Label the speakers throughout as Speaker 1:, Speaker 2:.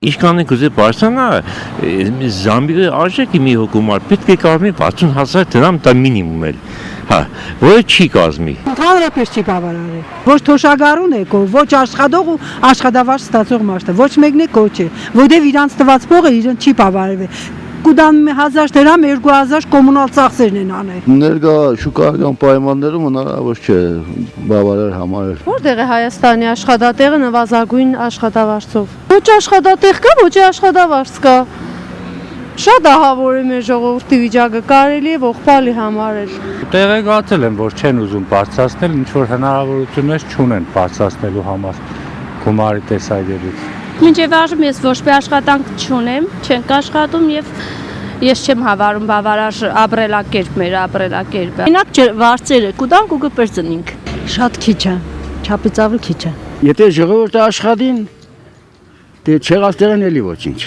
Speaker 1: Ինչքան եք ուզի բարձրանա, զամբիղի արժեքը մի հոգումար պետք է կազմի 60,000 դրամ դա մինիմում էլ, հա, որը չի կազմի։
Speaker 2: Հանրապես չի բավարարել։ Ոչ թոշակառուն է, ոչ աշխատող ու աշխատավարձ ստացող մարդը, ոչ մեկն է կոչ է, որտեղ իրանց տված փողը իրեն չի բավարարվել։ Կուդանում է 1000 դրամ, 2000 կոմունալ ծախսերն են անել։
Speaker 3: Ներկա շուկայական պայմաններում հնարավոր չէ բավարար համարել։
Speaker 4: Որտեղ է Հայաստանի աշխատատեղը նվազագույն աշխատավարձով։ Ոչ աշխատատեղ կա, ոչ աշխատավարձ կա։ Շատ ահավոր է մեր ժողովրդի վիճակը, կարելի է ողբալի համարել։
Speaker 5: Տեղեկացել են, որ չեն ուզում բարձրացնել, ինչ որ հնարավորություններ չունեն բարձրացնելու համար գումարի տեսակետից։
Speaker 6: Մինչև այժմ ես ոչ մի աշխատանք չունեմ, չենք աշխատում եւ ես չեմ հավարում բավարար ապրելակերպ մեր ապրելակերպը։
Speaker 4: Մենակ վարձերը կուտանք ու կպերծնենք։
Speaker 2: Շատ քիչ է, չափից ավելի քիչ է։
Speaker 7: Եթե ժողովուրդը աշխատին, դե չեղաստեղեն էլի ոչինչ։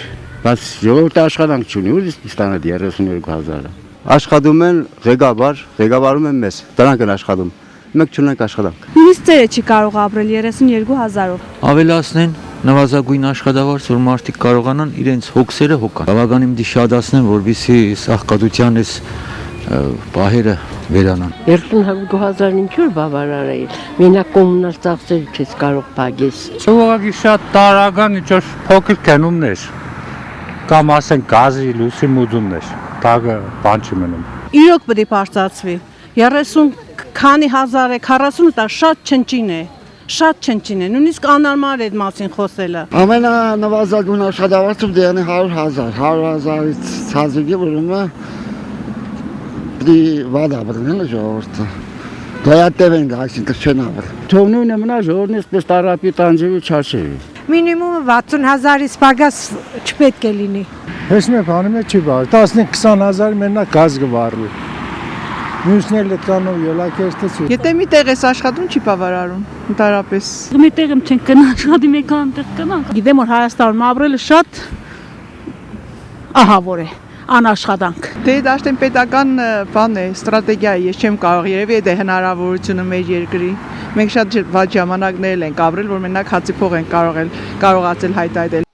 Speaker 7: Բայց ժողովուրդը աշխատանք չունի, ուր ստանա 32,000-ը։
Speaker 8: Աշխատում են ղեկավարում են մեզ, դրանք են աշխատում, մենք չունենք աշխատանք։
Speaker 4: Նույնիսկ ծերը չի կարող ապրել 32,000-ով։
Speaker 9: Ավելացնեն նվազագույն աշխատավարձ, որ մարդիկ կարողանան իրենց հոգսերը հոգան։ Բավականին պիտի շատացնեն, որովհետեւ սաղկատության այս պահերը վերանան։
Speaker 10: 2,500 ինչու բավարարել։ Մենակ կոմունալ ծախսերը չես կարող փակես։
Speaker 5: Ուղղակի շատ տարական ինչ որ փոքր կենումներ կամ ասեն գազի լույսի մուծումներ, դա բան չի մնում։
Speaker 2: Իրոք պետք է բարձրացվի։ 30 քանի հազար է, 40-ը դա շատ չնչին է։ Շատ չնչին է, նույնիսկ անարմար է այդ մասին խոսելը։
Speaker 7: Ամենանվազագույն աշխատավարձը դեռ 100,000, 100,000-ից ցածր որոնը պիտի վադաբրն է ժողովուրդը։ Դայատև են այսինքն չեն ապրել։ Թողնուն է մնա ժողովրդն էսպես տարապի տանջեվի չարչեվի։
Speaker 2: Մինիմումը 60,000-ից պակաս չպետք է լինի։
Speaker 5: Հես մի բանի մեջ չի բար, 15-20,000 մենակ գազ գվառվի։ Մյուսներն կանով յոլակերտեցու։
Speaker 11: Եթե մի տեղ ես աշխատում չի բավարարում, ընդհանրապես։
Speaker 6: Մի տեղ եմ չենք գնա աշխատի, մեկ անտեղ գնանք։
Speaker 2: Գիտեմ որ Հայաստանում ապրելը շատ ահավոր է, անաշխատանք։
Speaker 11: Դե դաշտեն պետական բան է, ստրատեգիա է, ես չեմ կարող, երևի է հնարավորությունը մեր երկրի։ Մենք շատ վատ ժամանակներ ենք ապրել, որ մենակ հացի փող ենք կարողացել հայտարարել։